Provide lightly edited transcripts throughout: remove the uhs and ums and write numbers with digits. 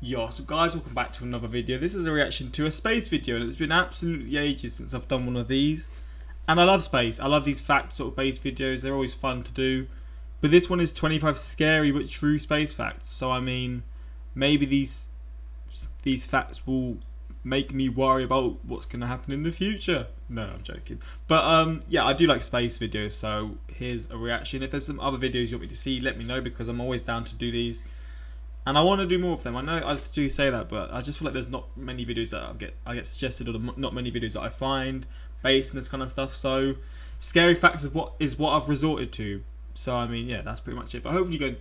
Yo, so guys, welcome back to another video. This is a reaction to a space video, and it's been absolutely ages since I've done one of these. And I love space. I love these fact sort of based videos. They're always fun to do. But this one is 25 scary but true space facts. So I mean, maybe these facts will make me worry about what's going to happen in the future. No, I'm joking. But yeah, I do like space videos, so here's a reaction. If there's some other videos you want me to see, let me know, because I'm always down to do these. And I want to do more of them. I know I do say that, but I just feel like there's not many videos that I get suggested, or not many videos that I find based on this kind of stuff. So scary facts is what I've resorted to. So I mean, yeah, that's pretty much it. But hopefully you go.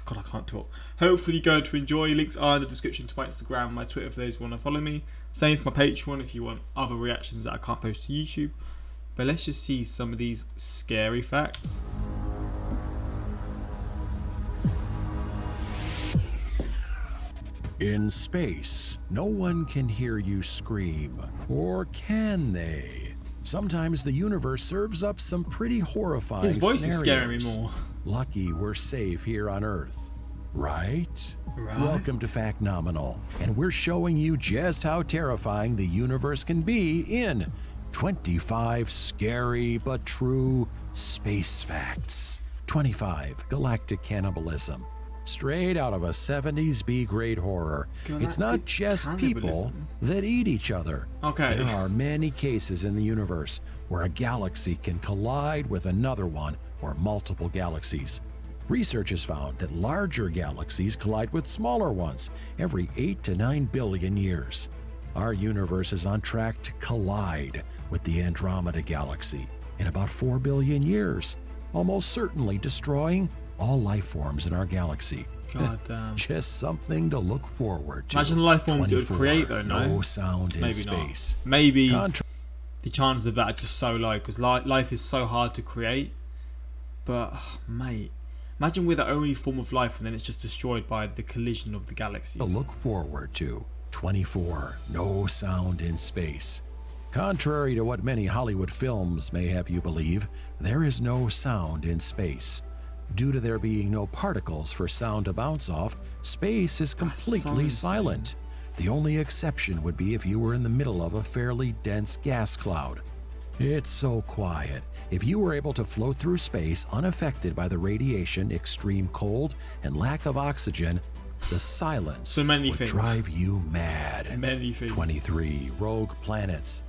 God, I can't talk. Hopefully you're going to enjoy. Links are in the description to my Instagram and my Twitter for those who want to follow me. Same for my Patreon if you want other reactions that I can't post to YouTube. But let's just see some of these scary facts. In space, no one can hear you scream, or can they? Sometimes the universe serves up some pretty horrifying His voice scenarios. is scaring me more. Lucky we're safe here on Earth, right? Welcome to Fact Nominal, and we're showing you just how terrifying the universe can be in 25 scary but true space facts. 25. Galactic Cannibalism. Straight out of a 70s B-grade horror. It's not just people that eat each other. Okay. There are many cases in the universe where a galaxy can collide with another one or multiple galaxies. Research has found that larger galaxies collide with smaller ones every 8 to 9 billion years. Our universe is on track to collide with the Andromeda Galaxy in about 4 billion years, almost certainly destroying all life forms in our galaxy. God damn. Just something to look forward to. Imagine the life forms it would 24, create though, no? No sound in Maybe space. Not. Maybe the chances of that are just so low, because life is so hard to create. But, mate, imagine we're the only form of life and then it's just destroyed by the collision of the galaxies. To look forward to. 24. No sound in space. Contrary to what many Hollywood films may have you believe, there is no sound in space. Due to there being no particles for sound to bounce off, space is completely silent. The only exception would be if you were in the middle of a fairly dense gas cloud. It's so quiet. If you were able to float through space unaffected by the radiation, extreme cold, and lack of oxygen, the silence would drive you mad. Many things. 23. Rogue planets.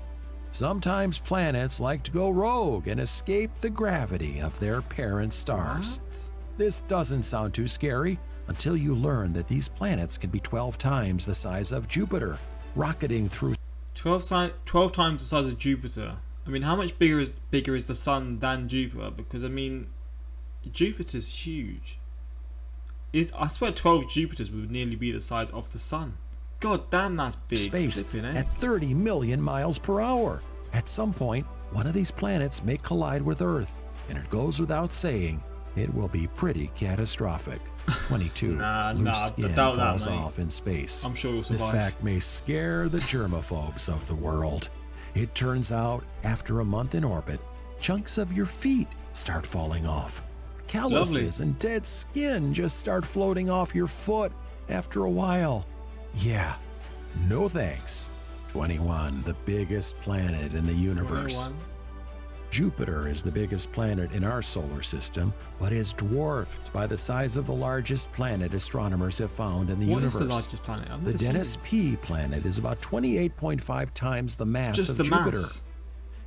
Sometimes planets like to go rogue and escape the gravity of their parent stars. What? This doesn't sound too scary until you learn that these planets can be 12 times the size of Jupiter, rocketing through 12 times the size of Jupiter. I mean, how much bigger is the sun than Jupiter? Because I mean, Jupiter's huge. I swear 12 Jupiters would nearly be the size of the sun. God damn, that's big. Space at 30 million miles per hour. At some point, one of these planets may collide with Earth, and it goes without saying, it will be pretty catastrophic. 22. Loose skin falls off in space. I'm sure you'll survive. This fact may scare the germaphobes of the world. It turns out, after a month in orbit, chunks of your feet start falling off. Calluses and dead skin just start floating off your foot after a while. Yeah, no thanks. 21. The biggest planet in the universe. 21. Jupiter is the biggest planet in our solar system, but is dwarfed by the size of the largest planet astronomers have found in the universe. What is the largest planet? The Dennis P planet is about 28.5 times the mass of Jupiter.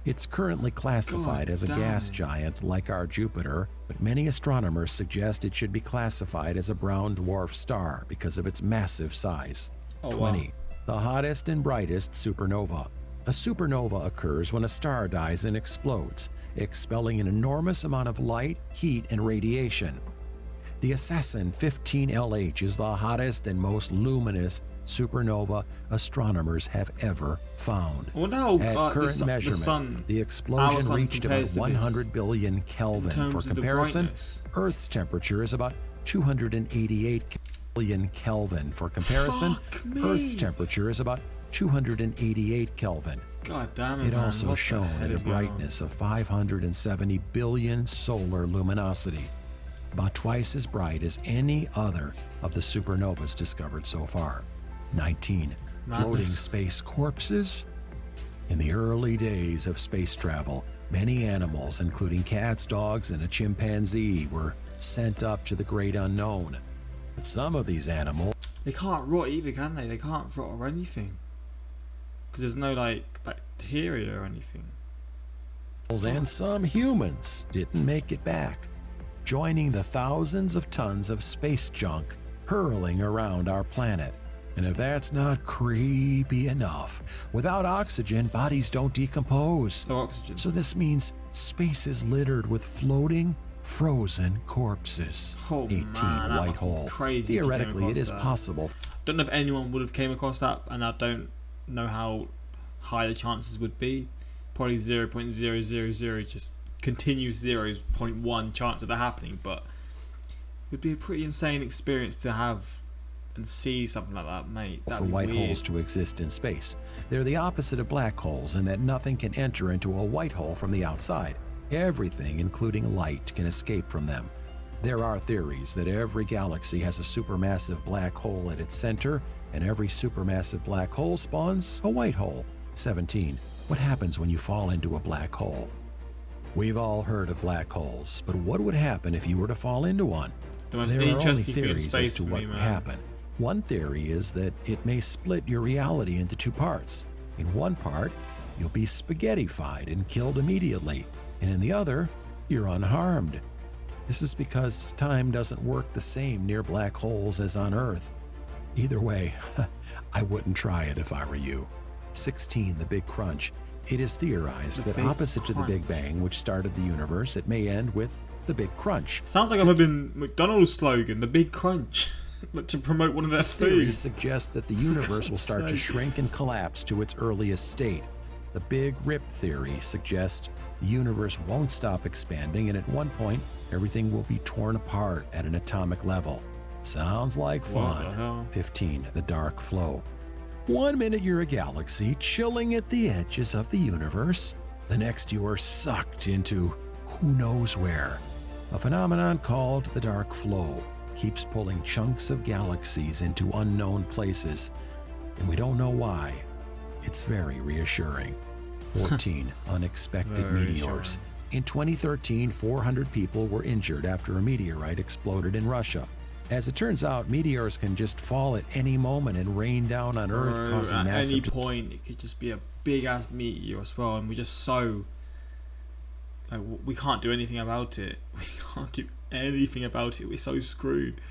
It's currently classified as a gas giant like our Jupiter, but many astronomers suggest it should be classified as a brown dwarf star because of its massive size. 20. The hottest and brightest supernova. A supernova occurs when a star dies and explodes, expelling an enormous amount of light, heat, and radiation. The Assassin 15LH is the hottest and most luminous supernova astronomers have ever found. At current measurement, the explosion reached about 100 billion Kelvin. For comparison, Earth's temperature is about 288 billion Kelvin. For comparison, Earth's temperature is about 288 Kelvin. God damn it, it also shone at a brightness of 570 billion solar luminosity, about twice as bright as any other of the supernovas discovered so far. 19. Floating space corpses. In the early days of space travel, many animals, including cats, dogs, and a chimpanzee, were sent up to the great unknown. But some of these animals... They can't rot either, can they? They can't rot or anything. Because there's no, like, bacteria or anything. And some humans didn't make it back, joining the thousands of tons of space junk hurling around our planet. And if that's not creepy enough, without oxygen, bodies don't decompose. No oxygen. So this means space is littered with floating, frozen corpses. 18 white hole. Crazy. Theoretically, it is possible. Don't know if anyone would have came across that, and I don't know how high the chances would be. Probably 0.000, just continuous 0.1 chance of that happening, but it would be a pretty insane experience to have and see something like that, mate. For white holes to exist in space. They're the opposite of black holes in that nothing can enter into a white hole from the outside. Everything, including light, can escape from them. There are theories that every galaxy has a supermassive black hole at its center, and every supermassive black hole spawns a white hole. 17. What happens when you fall into a black hole? We've all heard of black holes, but what would happen if you were to fall into one? There are only theories as to what would happen. One theory is that it may split your reality into two parts. In one part, you'll be spaghettified and killed immediately, and in the other, you're unharmed. This is because time doesn't work the same near black holes as on Earth. Either way, I wouldn't try it if I were you. 16. The Big Crunch. It is theorized that opposite to the Big Bang, which started the universe, it may end with the Big Crunch. Sounds like I've been McDonald's slogan, the Big Crunch. But to promote one of their foods. Theory suggests that the universe will start to shrink and collapse to its earliest state. The Big Rip theory suggests the universe won't stop expanding, and at one point, everything will be torn apart at an atomic level. Sounds like fun. 15. The Dark Flow. 1 minute you're a galaxy chilling at the edges of the universe. The next you are sucked into who knows where. A phenomenon called the Dark Flow keeps pulling chunks of galaxies into unknown places, and we don't know why. It's very reassuring. 14. Unexpected meteors. In 2013, 400 people were injured after a meteorite exploded in Russia. As it turns out, meteors can just fall at any moment and rain down on Earth, causing massive... At any point, it could just be a big-ass meteor as well, and we're just so... Like, we can't do anything about it. We can't do anything about it. We're so screwed.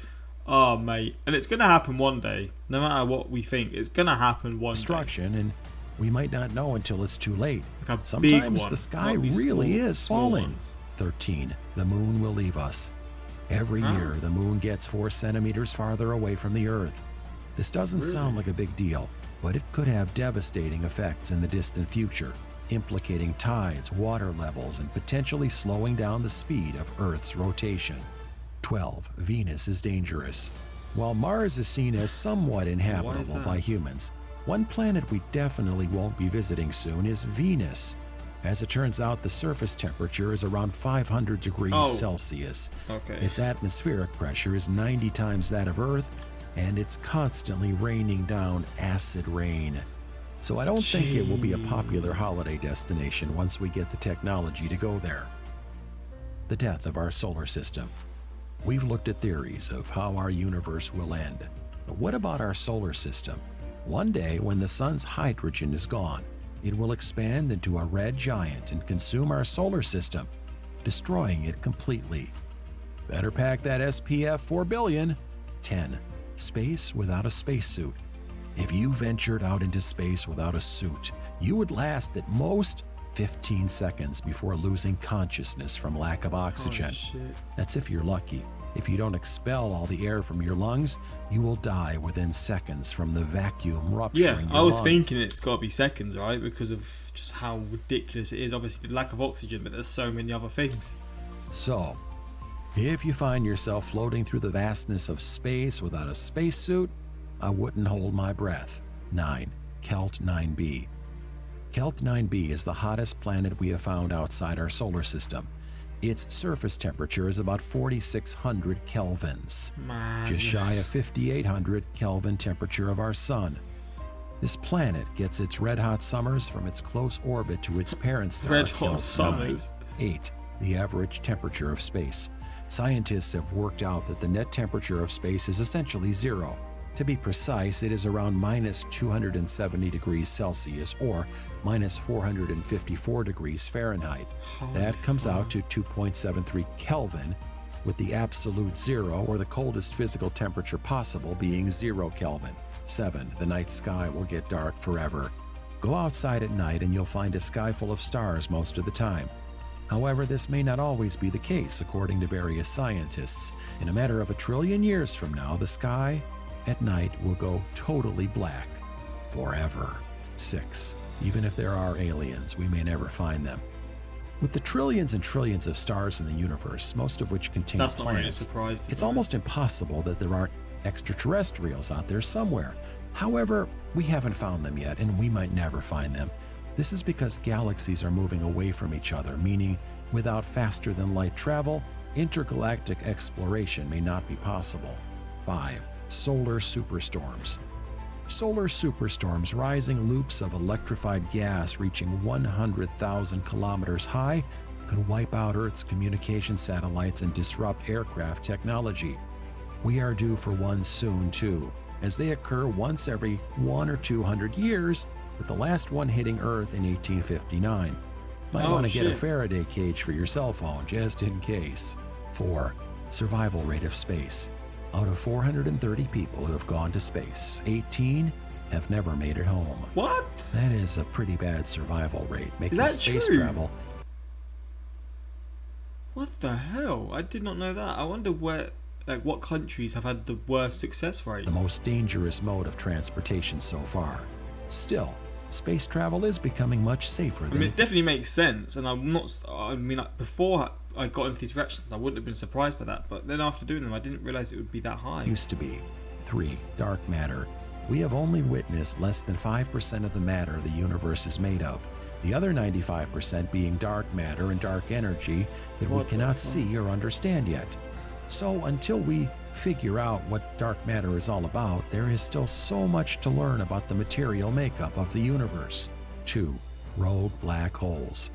Oh, mate. And it's going to happen one day. No matter what we think, it's going to happen one day. And we might not know until it's too late. Like sometimes the sky really is falling. 13. The moon will leave us. Every year, the moon gets 4 centimeters farther away from the Earth. This doesn't sound like a big deal, but it could have devastating effects in the distant future, implicating tides, water levels, and potentially slowing down the speed of Earth's rotation. 12. Venus is dangerous. While Mars is seen as somewhat inhabitable by humans, one planet we definitely won't be visiting soon is Venus. As it turns out, the surface temperature is around 500 degrees Celsius. Its atmospheric pressure is 90 times that of Earth, and it's constantly raining down acid rain. So I don't think it will be a popular holiday destination once we get the technology to go there. The death of our solar system. We've looked at theories of how our universe will end. But what about our solar system? One day, when the sun's hydrogen is gone, it will expand into a red giant and consume our solar system, destroying it completely. Better pack that SPF 4 billion. 10. Space without a spacesuit. If you ventured out into space without a suit, you would last at most 15 seconds before losing consciousness from lack of oxygen. That's if you're lucky. If you don't expel all the air from your lungs, you will die within seconds from the vacuum rupturing your I was lung. thinking it's got to be seconds, right? Because of just how ridiculous it is. Obviously, the lack of oxygen, but there's so many other things. So, if you find yourself floating through the vastness of space without a spacesuit, I wouldn't hold my breath. 9. Celt 9b. Celt 9b is the hottest planet we have found outside our solar system. Its surface temperature is about 4,600 kelvins, Man. just shy of 5,800 Kelvin temperature of our Sun. This planet gets its red-hot summers from its close orbit to its parent star, Red-hot Celt summers. 8, the average temperature of space. Scientists have worked out that the net temperature of space is essentially zero. To be precise, it is around minus 270 degrees Celsius or minus 454 degrees Fahrenheit. That comes out to 2.73 Kelvin, with the absolute zero, or the coldest physical temperature possible, being 0 Kelvin. 7. The night sky will get dark forever. Go outside at night and you'll find a sky full of stars most of the time. However, this may not always be the case, according to various scientists. In a matter of 1 trillion years from now, the sky at night will go totally black. Forever. 6. Even if there are aliens, we may never find them. With the trillions and trillions of stars in the universe, most of which contain That's not really a planets, surprise. it's almost impossible that there aren't extraterrestrials out there somewhere. However, we haven't found them yet, and we might never find them. This is because galaxies are moving away from each other, meaning without faster-than-light travel, intergalactic exploration may not be possible. 5. Solar superstorms. Solar superstorms, rising loops of electrified gas reaching 100,000 kilometers high, could wipe out Earth's communication satellites and disrupt aircraft technology. We are due for one soon, too, as they occur once every 100 or 200 years, with the last one hitting Earth in 1859. Might want to get a Faraday cage for your cell phone, just in case. 4. Survival rate of space. Out of 430 people who have gone to space, 18 have never made it home. What? That is a pretty bad survival rate, making that space true? travel. What the hell? I did not know that. I wonder what countries have had the worst success rate. The most dangerous mode of transportation so far. Still, space travel is becoming much safer than it definitely makes sense, and before I got into these reactions, I wouldn't have been surprised by that, but then after doing them, I didn't realize it would be that high. Used to be. 3. Dark matter. We have only witnessed less than 5% of the matter the universe is made of, the other 95% being dark matter and dark energy that we cannot see or understand yet. So until we figure out what dark matter is all about, there is still so much to learn about the material makeup of the universe. 2. Rogue black holes.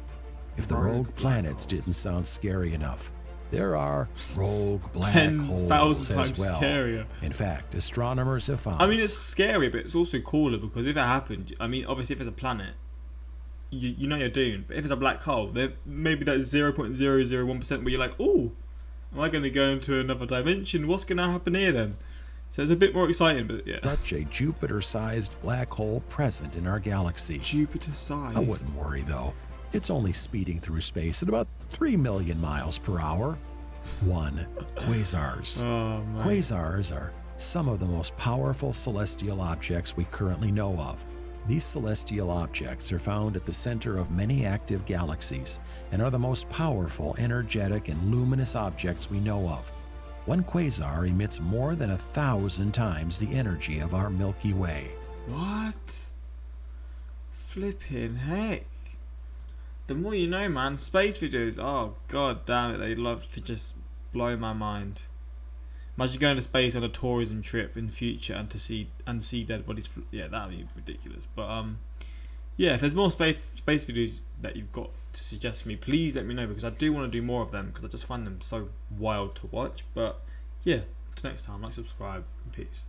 If the rogue planets didn't sound scary enough, there are rogue black holes as well. Scarier. In fact, astronomers have found... I mean, it's scary, but it's also cooler, because if that happened, I mean, obviously if it's a planet, you know you're doomed. But if it's a black hole, then maybe that 0.001% where you're like, oh, am I going to go into another dimension? What's going to happen here then? So it's a bit more exciting, but yeah. Such a Jupiter-sized black hole present in our galaxy. Jupiter-sized? I wouldn't worry, though. It's only speeding through space at about 3 million miles per hour. 1. Quasars. Oh, man. Quasars are some of the most powerful celestial objects we currently know of. These celestial objects are found at the center of many active galaxies and are the most powerful, energetic, and luminous objects we know of. One quasar emits more than 1,000 times the energy of our Milky Way. What? Flipping heck. The more you know, man. Space videos, oh god damn it, they love to just blow my mind. Imagine going to space on a tourism trip in future and see dead bodies. Yeah, that'd be ridiculous. But yeah, if there's more space videos that you've got to suggest to me, please let me know, because I do want to do more of them, because I just find them so wild to watch. But yeah, until next time, like, subscribe, and peace.